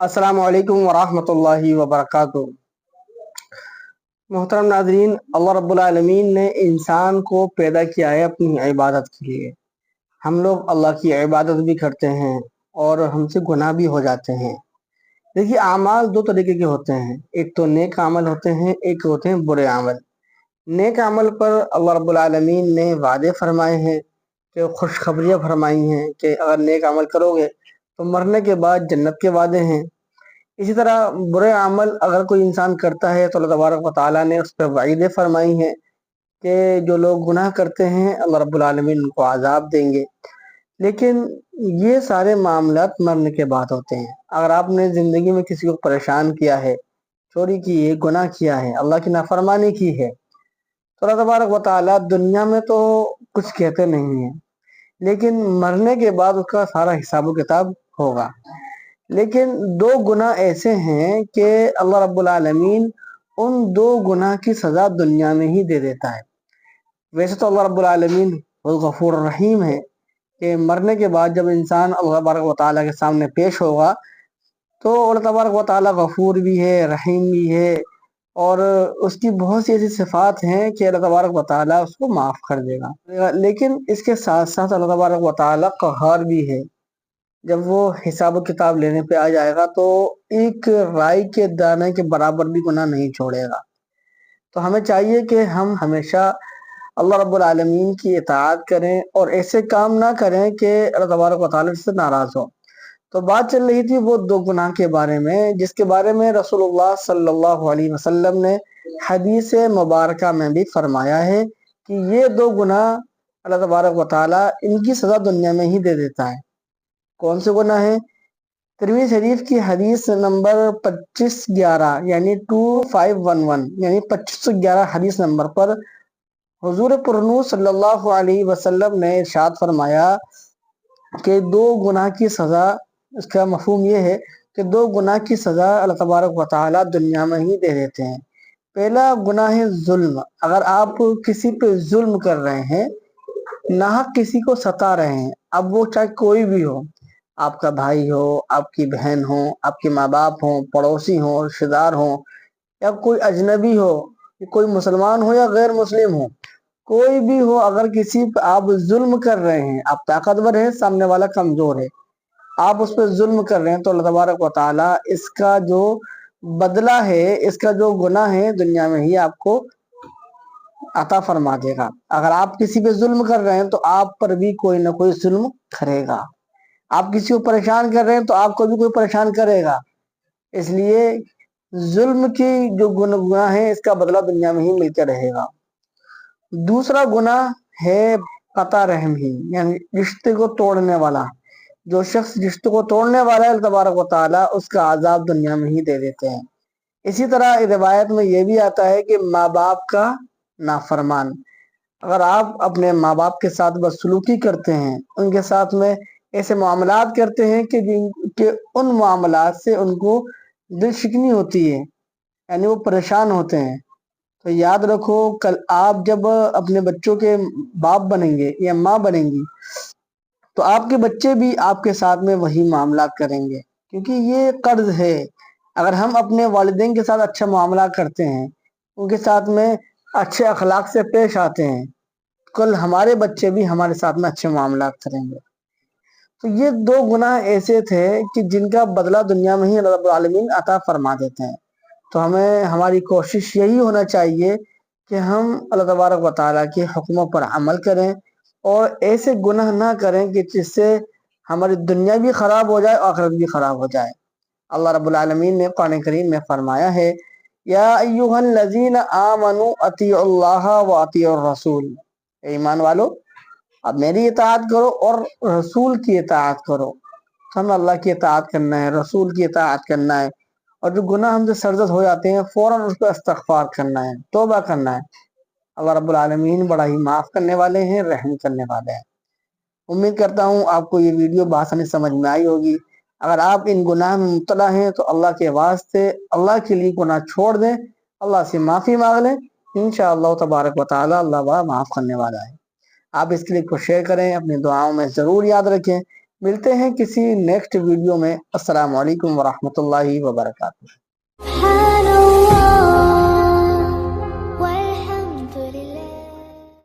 अस्सलाम वालेकुम वरहमतुल्लाहि वबरकातुहू। मोहतरम नाजरीन, अल्लाह रब्बुल आलमीन ने इंसान को पैदा किया है अपनी इबादत के लिए। हम लोग अल्लाह की इबादत भी करते हैं और हमसे गुनाह भी हो जाते हैं। देखिए, आमाल दो तरीके के होते हैं, एक तो नेक अमल होते हैं, एक होते हैं बुरे अमल। नेक अमल पर अल्लाह रब्बुल आलमीन ने वादे फरमाए हैं कि खुशखबरियाँ फरमाई हैं कि अगर नेक अमल करोगे तो मरने के बाद जन्नत के वादे हैं। इसी तरह बुरे अमल अगर कोई इंसान करता है तो अल्लाह तबारक व तआला ने उस पर वईदें फरमाई हैं कि जो लोग गुनाह करते हैं अल्लाह रब्बुल आलमीन उनको आज़ाब देंगे। लेकिन ये सारे मामलात मरने के बाद होते हैं। अगर आपने ज़िंदगी में किसी को परेशान किया है, चोरी की है, गुनाह किया है, अल्लाह की नाफरमानी की है, तो अल्लाह तबारक व तआला दुनिया में तो कुछ कहते नहीं हैं, लेकिन मरने के बाद उसका सारा हिसाब किताब होगा। लेकिन दो गुनाह ऐसे हैं कि अल्लाह रब्बुल आलमीन उन दो गुनाह की सज़ा दुनिया में ही दे देता है। वैसे तो अल्लाह रब्बुल आलमीन गफूर रहीम है कि मरने के बाद जब इंसान अल्लाह तबारक व तआला के सामने पेश होगा तो अल्लाह तबारक व तआला गफूर भी है, रहीम भी है, और उसकी बहुत सी ऐसी सिफात हैं कि अल्लाह तबारक व तआला उसको माफ़ कर देगा। लेकिन इसके साथ साथ अल्लाह तबारक व तआला क़हार भी है। जब वो हिसाब किताब लेने पे आ जाएगा तो एक राई के दाने के बराबर भी गुनाह नहीं छोड़ेगा। तो हमें चाहिए कि हम हमेशा अल्लाह रब्बुल आलमीन की इताअत करें और ऐसे काम ना करें कि अल्लाह तबारक व तआला से नाराज़ हो। तो बात चल रही थी वो दो गुनाह के बारे में, जिसके बारे में रसूलुल्लाह सल्लल्लाहु अलैहि वसल्लम ने हदीस मुबारका में भी फरमाया है कि ये दो गुनाह अल्लाह तबारक व तआला इनकी सज़ा दुनिया में ही दे देता है। कौन से गुनाह है? तिरमिज़ी शरीफ की हदीस नंबर 2511 यानी 2511 यानी 2511 हदीस नंबर पर हुजूर पुरनूर सल्लल्लाहु अलैहि वसल्लम ने इरशाद फरमाया कि दो गुनाह की सज़ा, इसका मफहूम ये है कि दो गुनाह की सज़ा अल्लाह तबारक व तआला दुनिया में ही दे देते हैं। पहला गुनाह है जुल्म। अगर आप किसी पे जुल्म कर रहे हैं, नाहक किसी को सता रहे हैं, अब वो चाहे कोई भी हो, आपका भाई हो, आपकी बहन हो, आपके माँ बाप हो, पड़ोसी हो, रिश्तेदार हो, या कोई अजनबी हो, कोई मुसलमान हो या गैर मुस्लिम हो, कोई भी हो, अगर किसी पे आप जुल्म कर रहे हैं, आप ताकतवर हैं, सामने वाला कमजोर है, आप उस पर जुल्म कर रहे हैं, तो अल्लाह तबारक व तआला इसका जो बदला है, इसका जो गुनाह है, दुनिया में ही आपको अता फरमा देगा। अगर आप किसी पे जुल्म कर रहे हैं तो आप पर भी कोई ना कोई जुल्म करेगा। आप किसी को परेशान कर रहे हैं तो आपको भी कोई परेशान करेगा। इसलिए जुल्म की जो गुनाह है, इसका बदला दुनिया में ही मिलकर रहेगा। दूसरा गुनाह है कता रहमी, यानी रिश्ते को तोड़ने वाला। जो शख्स रिश्ते को तोड़ने वाला है, तबारक व तआला उसका आज़ाब दुनिया में ही दे देते हैं। इसी तरह रिवायत में यह भी आता है कि माँ बाप का नाफरमान, अगर आप अपने माँ बाप के साथ बदसलूकी करते हैं, उनके साथ में ऐसे मामलात करते हैं कि जिनके उन मामलात से उनको दिल शिकनी होती है, यानी वो परेशान होते हैं, तो याद रखो कल आप जब अपने बच्चों के बाप बनेंगे या माँ बनेंगी तो आपके बच्चे भी आपके साथ में वही मामला करेंगे, क्योंकि ये कर्ज है। अगर हम अपने वालिदैन के साथ अच्छा मामला करते हैं, उनके साथ में अच्छे अखलाक से पेश आते हैं, कल हमारे बच्चे भी हमारे साथ में अच्छे मामला करेंगे। तो ये दो गुनाह ऐसे थे कि जिनका बदला दुनिया में ही अल्लाह रब्बुल आलमीन अता फरमा देते हैं। तो हमें हमारी कोशिश यही होना चाहिए कि हम अल्लाह तबारक व तआला के हुक्मों पर अमल करें और ऐसे गुनाह ना करें कि जिससे हमारी दुनिया भी खराब हो जाए और आखिरत भी खराब हो जाए। अल्लाह रब्बुल आलमीन ने कुरान करीम में फरमाया है, या अय्युहल्लज़ीना आमनू अतीउल्लाह व अतीउर रसूल, ईमान वालो अब मेरी इताअत करो और रसूल की इताअत करो। तो हमें अल्लाह की इताअत करना है, रसूल की इताअत करना है, और जो गुनाह हमसे सरजद हो जाते हैं फौरन उस पर इस्तग़फ़ार करना है, तौबा करना है। अल्लाह रब्बुल आलमीन बड़ा ही माफ़ करने वाले हैं, रहम करने वाले हैं। उम्मीद करता हूँ आपको ये वीडियो बआसानी समझ में आई होगी। अगर आप इन गुनाह में मुब्तला हैं तो अल्लाह के वास्ते अल्लाह के लिए गुनाह छोड़ दें, अल्लाह से माफ़ी मांग लें। इंशाअल्लाह तबारक व तआला अल्लाह बड़ा माफ़ करने वाला है। आप इसके लिए को शेयर करें, अपनी दुआओं में ज़रूर याद रखें। ملتے ہیں کسی نیکسٹ ویڈیو میں۔ السلام علیکم ورحمۃ اللہ وبرکاتہ۔